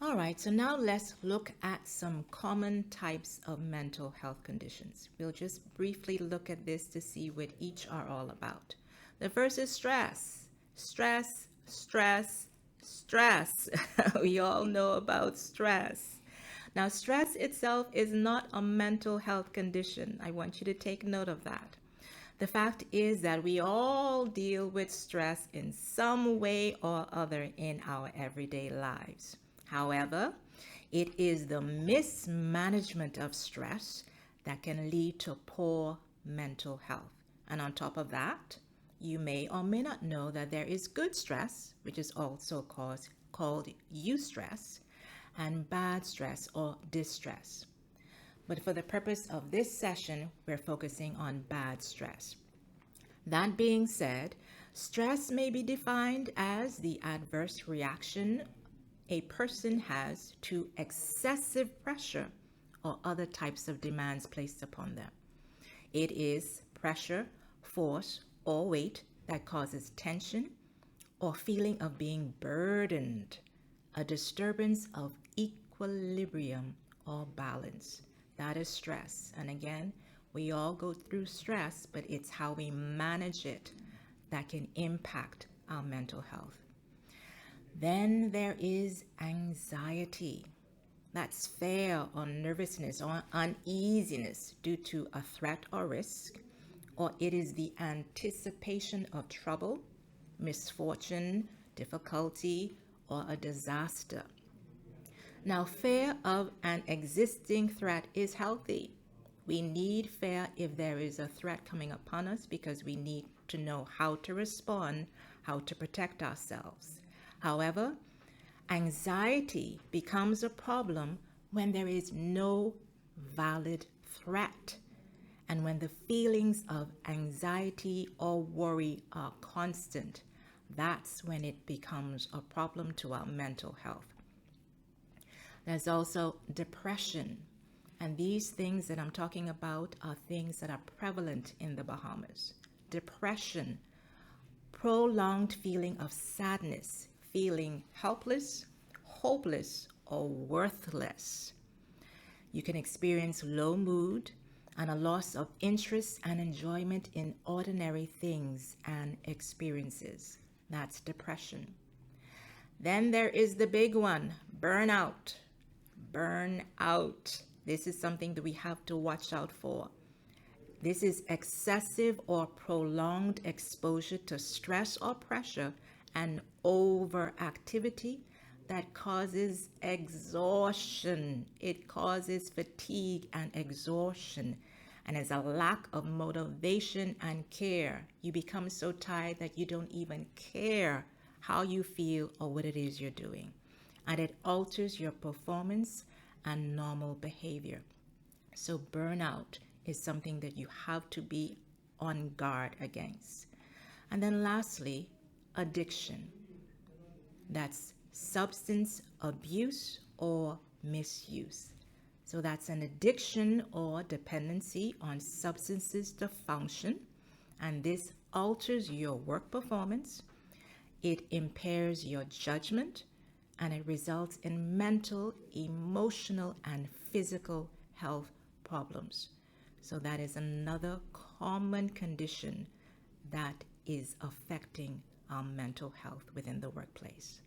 All right, so now let's look at some common types of mental health conditions. We'll just briefly look at this to see what each are all about. The first is stress. Stress, stress, stress. We all know about stress. Now, stress itself is not a mental health condition. I want you to take note of that. The fact is that we all deal with stress in some way or other in our everyday lives. However, it is the mismanagement of stress that can lead to poor mental health. And on top of that, you may or may not know that there is good stress, which is also called eustress, and bad stress or distress. But for the purpose of this session, we're focusing on bad stress. That being said, stress may be defined as the adverse reaction a person has to excessive pressure or other types of demands placed upon them. It is pressure, force, or weight that causes tension or feeling of being burdened, a disturbance of equilibrium or balance. That is stress. And again, we all go through stress, but it's how we manage it that can impact our mental health. Then there is anxiety. That's fear or nervousness or uneasiness due to a threat or risk, or it is the anticipation of trouble, misfortune, difficulty, or a disaster. Now, fear of an existing threat is healthy. We need fear if there is a threat coming upon us because we need to know how to respond, how to protect ourselves. However, anxiety becomes a problem when there is no valid threat and when the feelings of anxiety or worry are constant. That's when it becomes a problem to our mental health. There's also depression. And these things that I'm talking about are things that are prevalent in the Bahamas. Depression, prolonged feeling of sadness, feeling helpless, hopeless, or worthless. You can experience low mood and a loss of interest and enjoyment in ordinary things and experiences. That's depression. Then there is the big one, burnout. Burnout. This is something that we have to watch out for. This is excessive or prolonged exposure to stress or pressure and overactivity that causes exhaustion. It causes fatigue and exhaustion. And there's a lack of motivation and care. You become so tired that you don't even care how you feel or what it is you're doing. And it alters your performance and normal behavior. So burnout is something that you have to be on guard against. And then lastly, addiction. That's substance abuse or misuse. So that's an addiction or dependency on substances to function, and this alters your work performance. It impairs your judgment, and it results in mental, emotional, and physical health problems. So that is another common condition that is affecting our mental health within the workplace.